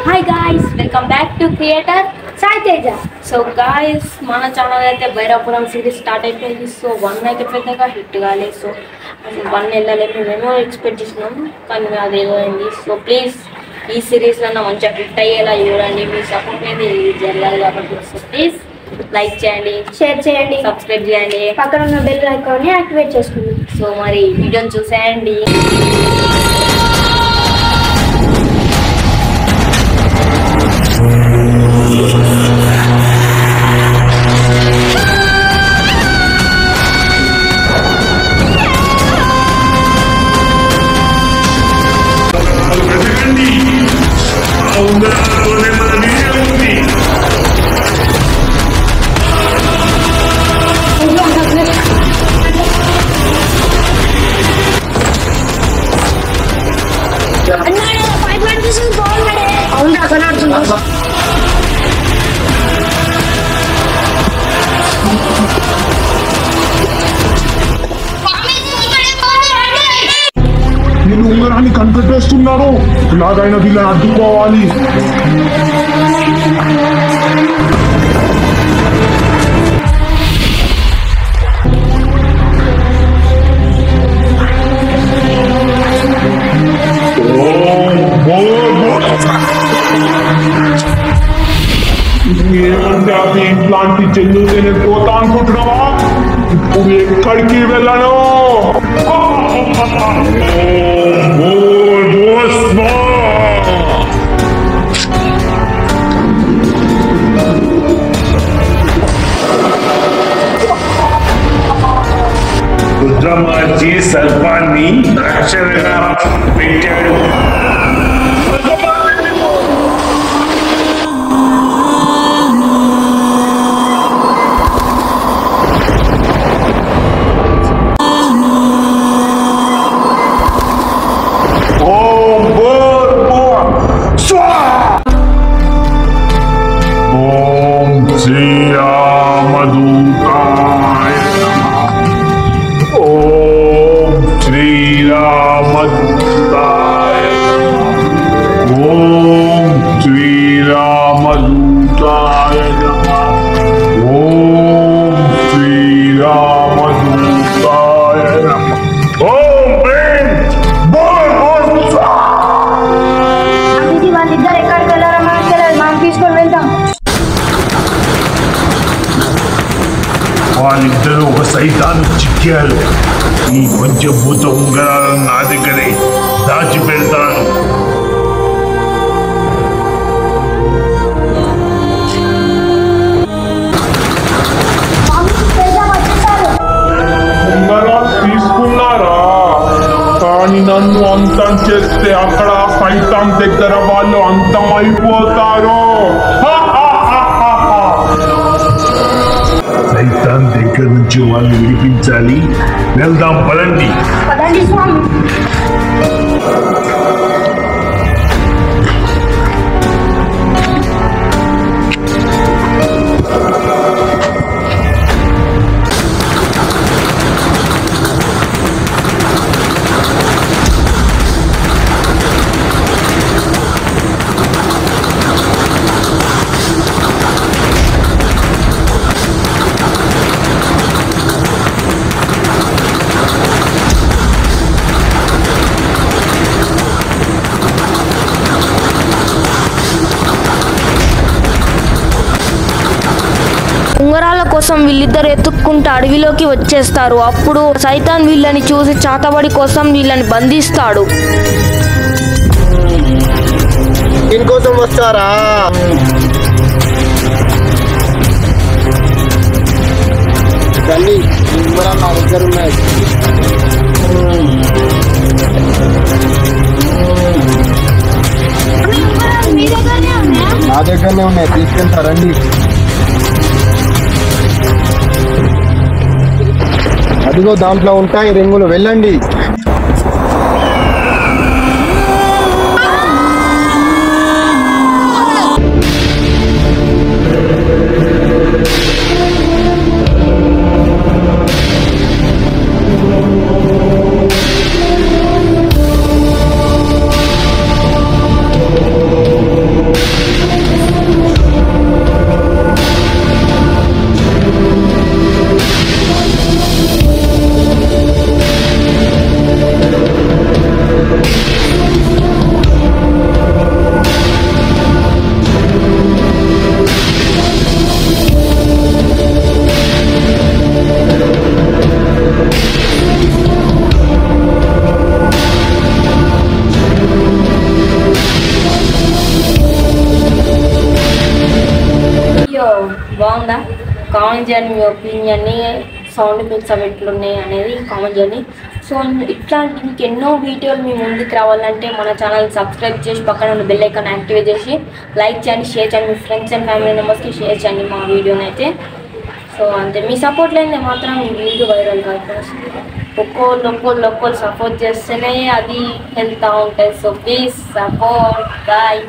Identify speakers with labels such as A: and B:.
A: Hi guys, welcome back to creator Sai Teja. So guys, మన channel అయితే Bhairavapuram series start అయిపోయింది. So 1 అయితే పెద్దగా హిట్ కాలేదు. సో 1 వెళ్ళలేదు, మేము ఎక్స్పెక్ట్ చేసినాం, కానీ అది ఏదో అయింది. సో ప్లీజ్ ఈ సిరీస్లో మంచిగా హిట్ అయ్యేలా చూడండి. మీ సపోర్ట్ అనేది జరగాలి కాబట్టి సో ప్లీజ్ లైక్ చేయండి,
B: షేర్ చేయండి,
A: సబ్స్క్రైబ్ చేయండి,
B: పక్కన ఉన్న బెల్ ఐకాన్ని యాక్టివేట్ చేసుకోండి.
A: సో మరి వీడియోని చూసేయండి.
C: వీళ్ళు ఉంగరాన్ని కనిపెట్టేస్తున్నారు. నాదైనా వీళ్ళని అడ్డుకోవాలి. ఏమంటే అది ఇట్లాంటి చెల్లు నేను పోతా అనుకుంటున్నావా? ఇప్పుడు ఎక్కడికి వెళ్ళను?
D: రుద్రమాచి సర్పాన్ని రక్షణగా పెట్టాడు. వాళ్ళిద్దరూ ఒక సైతాను చిక్కారు. ఈ పంచభూత ఉంగరాలను నా దగ్గరే దాచిపెడతాను.
C: ఉంగరాలు తీసుకున్నారా? కానీ నన్ను అంతం చేస్తే అక్కడ సైతాన్ దగ్గర వాళ్ళు అంతమైపోతారు.
D: సైతాన్ దగ్గర నుంచి వాళ్ళు విడిపించాలి. వెళ్దాం, పదండి.
B: పదండి స్వామి.
E: ఉంగరాల కోసం వీళ్ళిద్దరు ఎత్తుక్కుంటూ అడవిలోకి వచ్చేస్తారు. అప్పుడు సైతాన్ వీళ్ళని చూసి చాతబడి కోసం వీళ్ళని బంధిస్తాడు.
F: దీనికోసం వస్తారా? తల్లి ఉంగరాలు నా దగ్గర ఉన్నాయి. నా దగ్గరనే ఉన్నాయి, తీసుకెళ్తారండి. అదిగో దాంట్లో ఉంటాయి రింగులు, వెళ్ళండి.
A: బాగుందా? కామెంట్ చేయండి మీ ఒపీనియన్ని. సౌండ్ ఎఫెక్ట్స్ అవి ఎట్లున్నాయి అనేది కామెంట్ చేయండి. సో ఇట్లాంటి ఇంకెన్నో వీడియోలు మీ ముందుకు రావాలంటే మన ఛానల్ సబ్స్క్రైబ్ చేసి పక్కన ఉన్న బెల్ ఐకాన్ యాక్టివేట్ చేసి లైక్ చేయండి, షేర్ చేయండి, మీ ఫ్రెండ్స్ అండ్ ఫ్యామిలీ మెంబర్స్కి షేర్ చేయండి మా వీడియోని అయితే. సో అంతే, మీ సపోర్ట్ లేనిదే మాత్రం ఈ వీడియో వైరల్ కాదు ఫ్రెండ్స్. ఒక్కోళ్ళు సపోర్ట్ చేస్తేనే అది వెళ్తూ ఉంటుంది. So please support. బాయ్.